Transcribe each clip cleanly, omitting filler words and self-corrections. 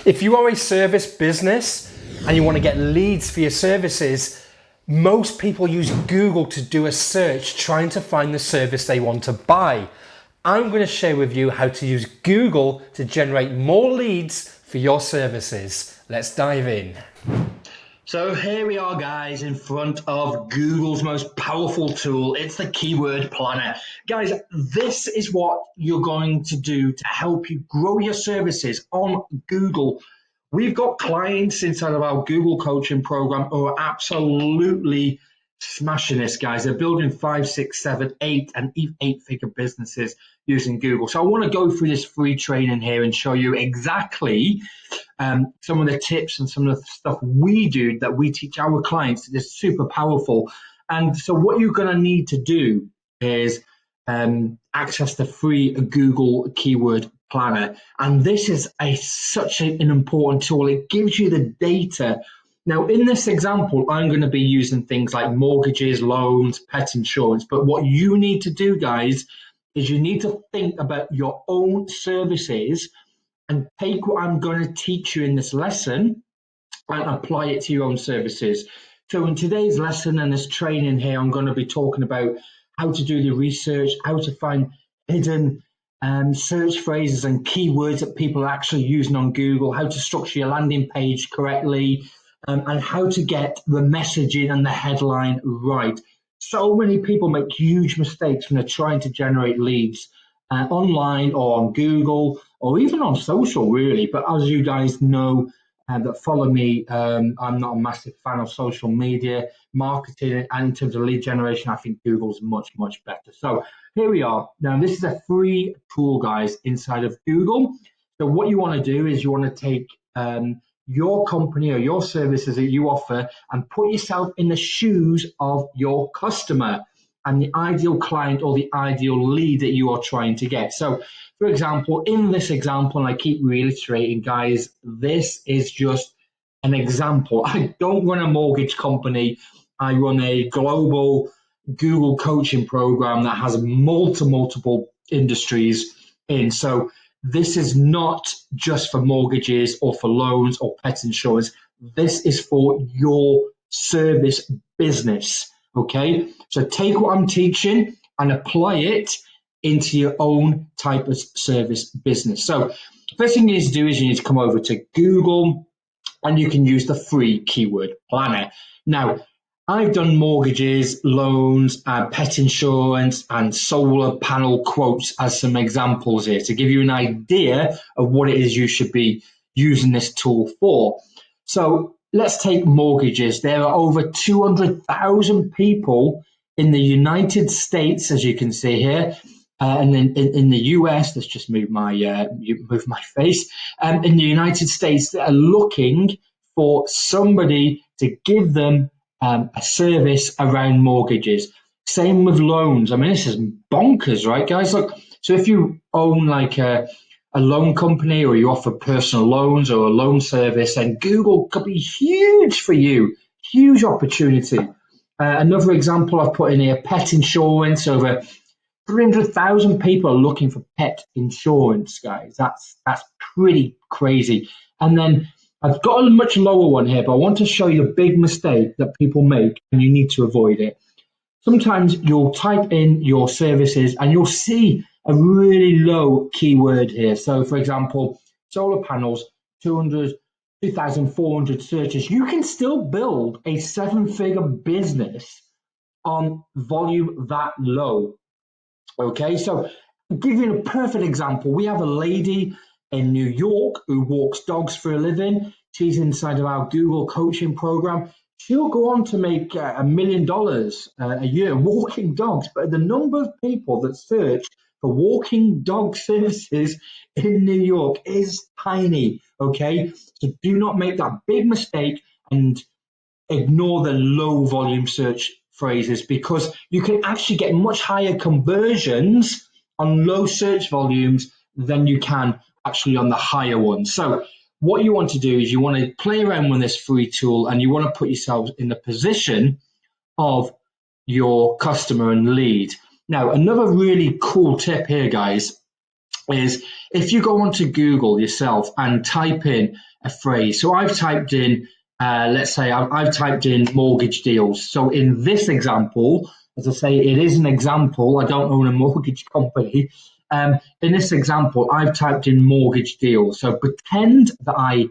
If you are a service business and you want to get leads for your services, most people use Google to do a search trying to find the service they want to buy. I'm going to share with you how to use Google to generate more leads for your services. Let's dive in. So here we are, guys, in front of Google's most powerful tool. It's the Keyword Planner. Guys, this is what you're going to do to help you grow your services on Google. We've got clients inside of our Google coaching program who are absolutely smashing this, guys. They're building 5, 6, 7, 8, and even 8-figure businesses using Google. So I want to go through this free training here and show you exactly some of the tips and some of the stuff we do that we teach our clients that is super powerful. And so what you're going to need to do is access the free Google Keyword Planner. And this is such an important tool. It gives you the data. Now, in this example, I'm going to be using things like mortgages, loans, pet insurance. But what you need to do, guys, is you need to think about your own services and take what I'm going to teach you in this lesson and apply it to your own services. So in today's lesson and this training here, I'm going to be talking about how to do the research, how to find hidden search phrases and keywords that people are actually using on Google, how to structure your landing page correctly, and how to get the messaging and the headline right. So many people make huge mistakes when they're trying to generate leads online or on Google or even on social, really. But as you guys know that follow me, I'm not a massive fan of social media marketing, and in terms of lead generation, I think Google's much, much better. So here we are. Now, this is a free tool, guys, inside of Google. So what you want to do is you want to take your company or your services that you offer and put yourself in the shoes of your customer and the ideal client or the ideal lead that you are trying to get. So, for example, in this example, and I keep reiterating, guys, this is just an example. I don't run a mortgage company. I run a global Google coaching program that has multiple industries in. So this is not just for mortgages or for loans or pet insurance. This is for your service business. Okay, so take what I'm teaching and apply it into your own type of service business. So first thing you need to do is you need to come over to Google and you can use the free keyword planner. Now, I've done mortgages, loans, pet insurance, and solar panel quotes as some examples here to give you an idea of what it is you should be using this tool for. So let's take mortgages. There are over 200,000 people in the United States, as you can see here, and then in the US. Let's just move my face. In the United States, that are looking for somebody to give them a service around mortgages. Same with loans. I mean, this is bonkers, right, guys? Look, so if you own like a loan company or you offer personal loans or a loan service, then Google could be huge for you, huge opportunity. Another example I've put in here, pet insurance. Over 300,000 people are looking for pet insurance, guys. That's pretty crazy. And then I've got a much lower one here, but I want to show you a big mistake that people make and you need to avoid it. Sometimes you'll type in your services and you'll see a really low keyword here. So for example, solar panels, 2,400 searches. You can still build a 7-figure business on volume that low. Okay, so I'll give you a perfect example. We have a lady in New York who walks dogs for a living. She's inside of our Google coaching program. She'll go on to make $1 million a year walking dogs, but the number of people that search for walking dog services in New York is tiny, okay? So do not make that big mistake and ignore the low volume search phrases, because you can actually get much higher conversions on low search volumes than you can actually on the higher ones. So what you want to do is you want to play around with this free tool and you want to put yourself in the position of your customer and lead. Now, another really cool tip here, guys, is if you go onto Google yourself and type in a phrase. So I've typed in, let's say I've typed in mortgage deals. So in this example, as I say, it is an example. I don't own a mortgage company. In this example, I've typed in mortgage deals. So pretend that I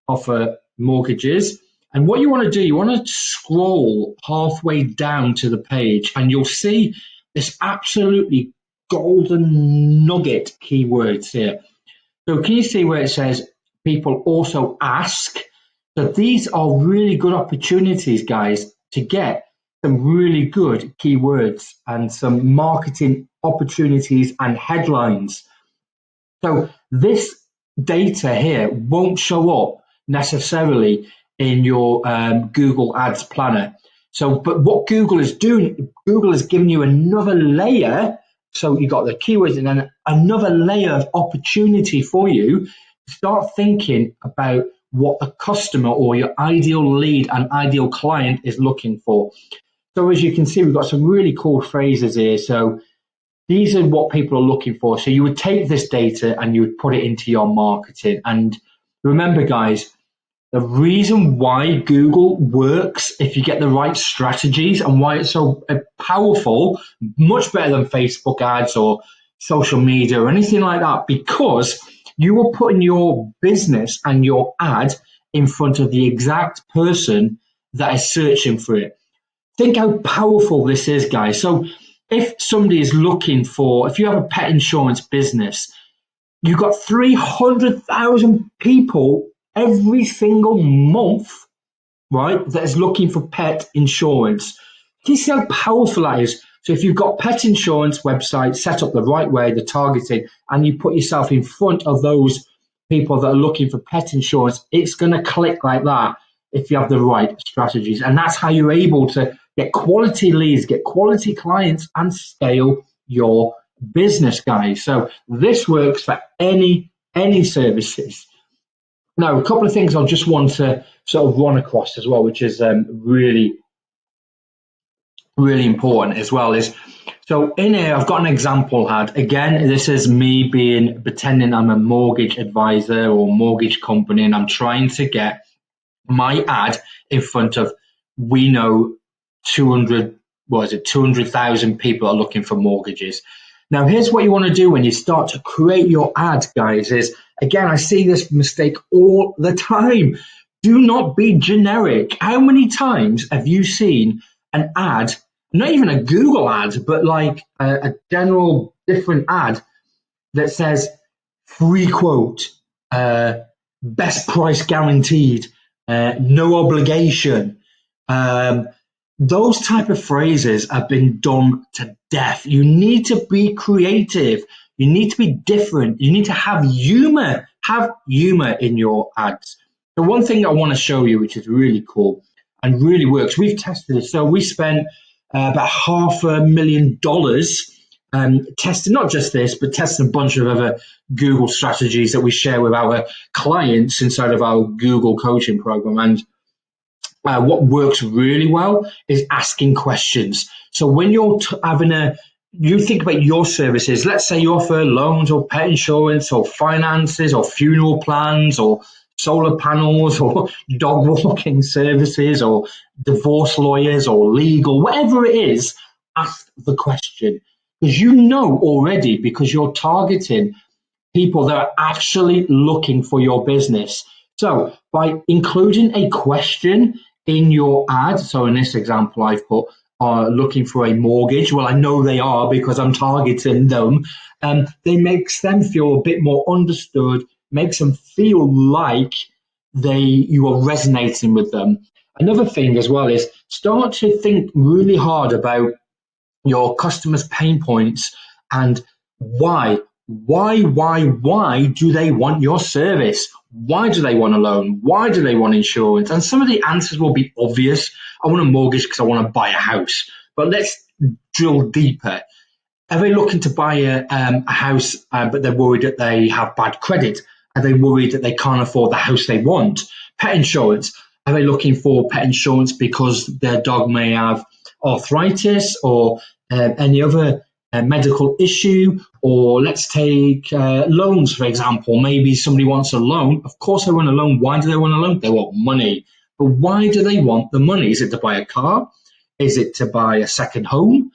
offer mortgages. And what you want to do, you want to scroll halfway down to the page and you'll see this absolutely golden nugget keywords here. So can you see where it says people also ask? So these are really good opportunities, guys, to get some really good keywords and some marketing opportunities and headlines. So this data here won't show up necessarily in your Google Ads Planner. So, but what Google is doing, Google is giving you another layer. So you got the keywords and then another layer of opportunity for you to start thinking about what the customer or your ideal lead and ideal client is looking for. So as you can see, we've got some really cool phrases here. So these are what people are looking for. So you would take this data and you would put it into your marketing. And remember, guys, the reason why Google works, if you get the right strategies, and why it's so powerful, much better than Facebook ads or social media or anything like that, because you are putting your business and your ad in front of the exact person that is searching for it. Think how powerful this is, guys. So if somebody is looking for, if you have a pet insurance business, you've got 300,000 people every single month, right, that is looking for pet insurance. Can you see how powerful that is? So if you've got pet insurance website set up the right way, the targeting, and you put yourself in front of those people that are looking for pet insurance, it's going to click like that if you have the right strategies. And that's how you're able to get quality leads, get quality clients, and scale your business, guys. So this works for any services. Now, a couple of things I just want to sort of run across as well, which is really, really important as well, is so in here I've got an example ad. Again, this is me being pretending I'm a mortgage advisor or mortgage company, and I'm trying to get my ad in front of, we know 200,000 people are looking for mortgages. Now, here's what you want to do when you start to create your ad, guys, is, again, I see this mistake all the time. Do not be generic. How many times have you seen an ad, not even a Google ad, but like a general different ad that says free quote, best price guaranteed, no obligation. Um, those type of phrases have been done to death. You need to be creative. You need to be different. You need to have humor. Have humor in your ads. The one thing I want to show you, which is really cool and really works, we've tested it. So we spent about $500,000 testing not just this, but testing a bunch of other Google strategies that we share with our clients inside of our Google coaching program. And what works really well is asking questions. So when you're you think about your services, let's say you offer loans or pet insurance or finances or funeral plans or solar panels or dog walking services or divorce lawyers or legal, whatever it is, ask the question. Because you know already, because you're targeting people that are actually looking for your business. So by including a question in your ad, so in this example, I've put looking for a mortgage. Well, I know they are because I'm targeting them. They makes them feel a bit more understood, makes them feel like you are resonating with them. Another thing as well is start to think really hard about your customers' pain points and why. Why do they want your service? Why do they want a loan? Why do they want insurance? And some of the answers will be obvious. I want a mortgage because I want to buy a house. But let's drill deeper. Are they looking to buy a house, but they're worried that they have bad credit? Are they worried that they can't afford the house they want? Pet insurance. Are they looking for pet insurance because their dog may have arthritis or any other a medical issue, or let's take loans, for example. Maybe somebody wants a loan. Of course, they want a loan. Why do they want a loan? They want money. But why do they want the money? Is it to buy a car? Is it to buy a second home?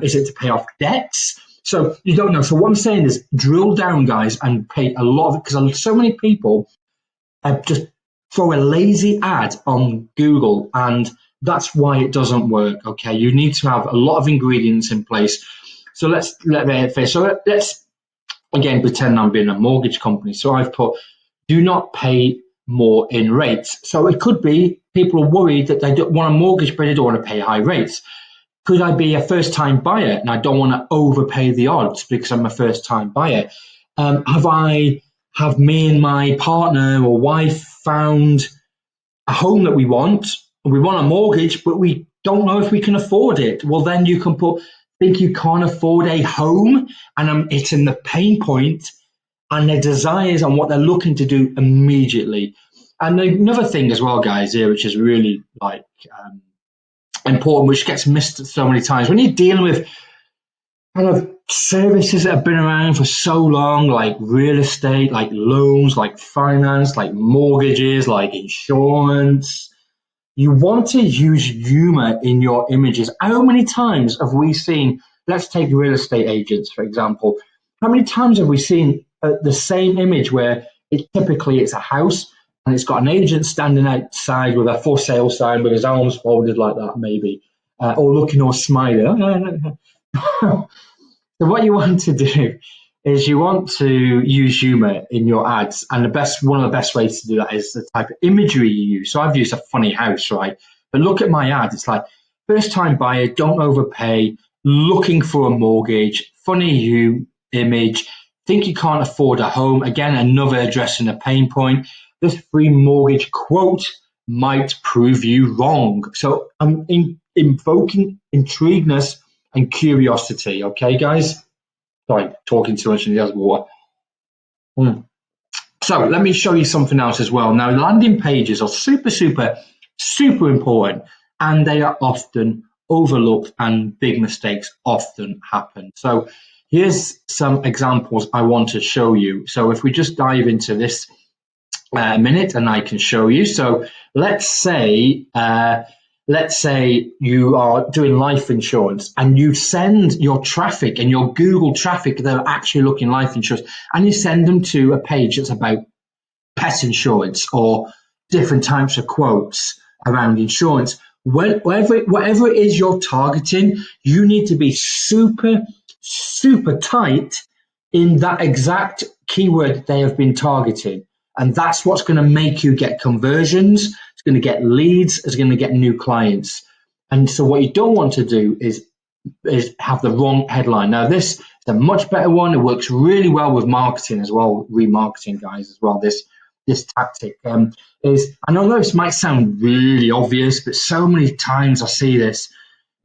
Is it to pay off debts? So you don't know. So what I'm saying is drill down, guys, and pay a lot of it, because so many people just throw a lazy ad on Google, and that's why it doesn't work. Okay, you need to have a lot of ingredients in place. So let's again pretend I'm being a mortgage company. So I've put do not pay more in rates. So it could be people are worried that they don't want a mortgage, but they don't want to pay high rates. Could I be a first time buyer and I don't want to overpay the odds because I'm a first time buyer? Have me and my partner or wife found a home that we want? We want a mortgage, but we don't know if we can afford it. Well, then you can think you can't afford a home, and it's in the pain point and their desires and what they're looking to do immediately. And another thing as well, guys, here, which is really important, which gets missed so many times when you're dealing with kind of services that have been around for so long, like real estate, like loans, like finance, like mortgages, like insurance. You want to use humor in your images. How many times have we seen, let's take real estate agents, for example. How many times have we seen the same image where it's a house and it's got an agent standing outside with a for sale sign with his arms folded like that, maybe, or looking all smiley. So what you want to do is you want to use humor in your ads, and one of the best ways to do that is the type of imagery you use. So I've used a funny house, right? But look at my ad. It's like first time buyer, don't overpay, looking for a mortgage, funny image, think you can't afford a home. Again, another addressing a pain point. This free mortgage quote might prove you wrong. So I'm invoking intrigueness and curiosity. Okay, guys? Sorry, talking too much in the other water. So let me show you something else as well. Now, landing pages are super, super, super important, and they are often overlooked, and big mistakes often happen. So here's some examples I want to show you. So if we just dive into this minute and I can show you. So let's say you are doing life insurance and you send your traffic and your Google traffic that are actually looking life insurance, and you send them to a page that's about pet insurance or different types of quotes around insurance. Whatever it is you're targeting, you need to be super, super tight in that exact keyword that they have been targeting. And that's what's going to make you get conversions. It's going to get leads. It's going to get new clients. And so what you don't want to do is have the wrong headline. Now, this is a much better one. It works really well with marketing as well, remarketing guys as well. This tactic is, I know this might sound really obvious, but so many times I see this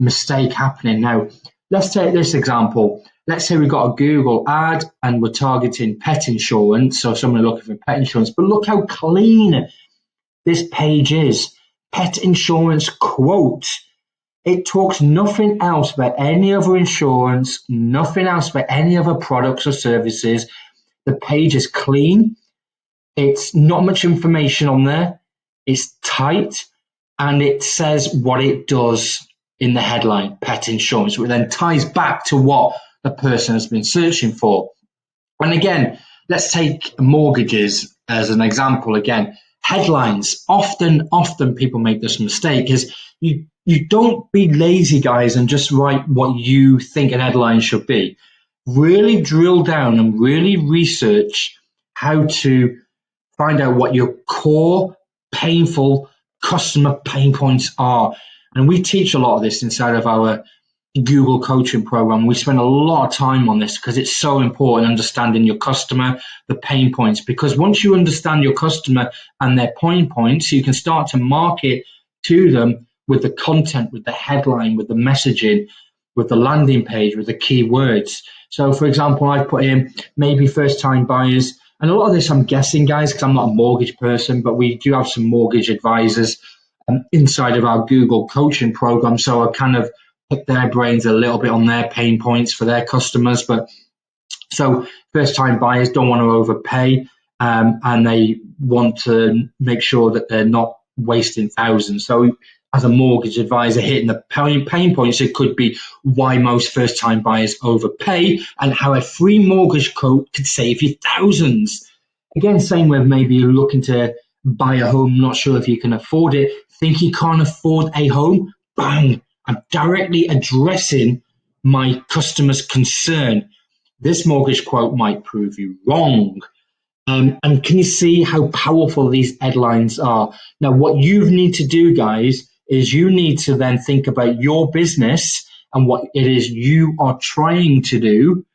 mistake happening. Now, let's take this example. Let's say we've got a Google ad and we're targeting pet insurance. So someone looking for pet insurance, but look how clean this page is. Pet insurance quote. It talks nothing else about any other insurance, nothing else about any other products or services. The page is clean. It's not much information on there. It's tight, and it says what it does in the headline, pet insurance, which then ties back to what the person has been searching for. And again, let's take mortgages as an example again. Headlines. Often people make this mistake is you don't be lazy, guys, and just write what you think an headline should be. Really drill down and really research how to find out what your core painful customer pain points are. And we teach a lot of this inside of our Google coaching program. We spend a lot of time on this because it's so important, understanding your customer, the pain points, because once you understand your customer and their pain points, you can start to market to them with the content, with the headline, with the messaging, with the landing page, with the keywords. So for example, I've put in maybe first time buyers, and a lot of this I'm guessing, guys, because I'm not a mortgage person, but we do have some mortgage advisors inside of our Google coaching program. So I kind of pick their brains a little bit on their pain points for their customers. But so first time buyers don't want to overpay, and they want to make sure that they're not wasting thousands. So as a mortgage advisor, hitting the pain points, it could be why most first time buyers overpay and how a free mortgage quote could save you thousands. Again, same with maybe you're looking to buy a home, not sure if you can afford it, think you can't afford a home, bang, I'm directly addressing my customer's concern. This mortgage quote might prove you wrong. And can you see how powerful these headlines are? Now, what you need to do, guys, is you need to then think about your business and what it is you are trying to do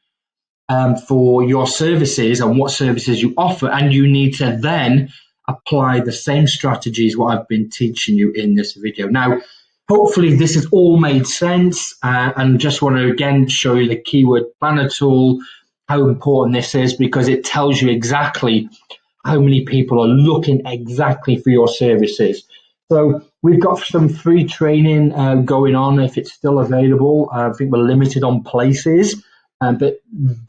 for your services and what services you offer. And you need to then apply the same strategies what I've been teaching you in this video. Now, hopefully this has all made sense, and just want to again show you the keyword planner tool, how important this is, because it tells you exactly how many people are looking exactly for your services. So we've got some free training going on if it's still available. I think we're limited on places, but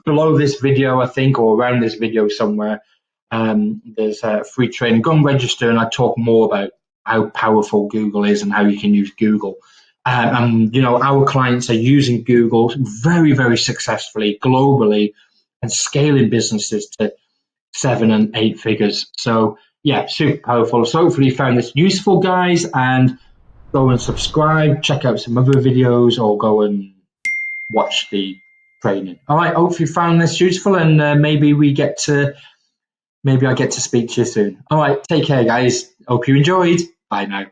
below this video, I think, or around this video somewhere, there's a free training. Go and register, and I talk more about how powerful Google is and how you can use Google. And you know, our clients are using Google very, very successfully globally and scaling businesses to 7 and 8 figures. So yeah, super powerful. So hopefully you found this useful, guys, and go and subscribe, check out some other videos, or go and watch the training. All right, hopefully you found this useful, and maybe I get to speak to you soon. All right, take care, guys. Hope you enjoyed. Bye now.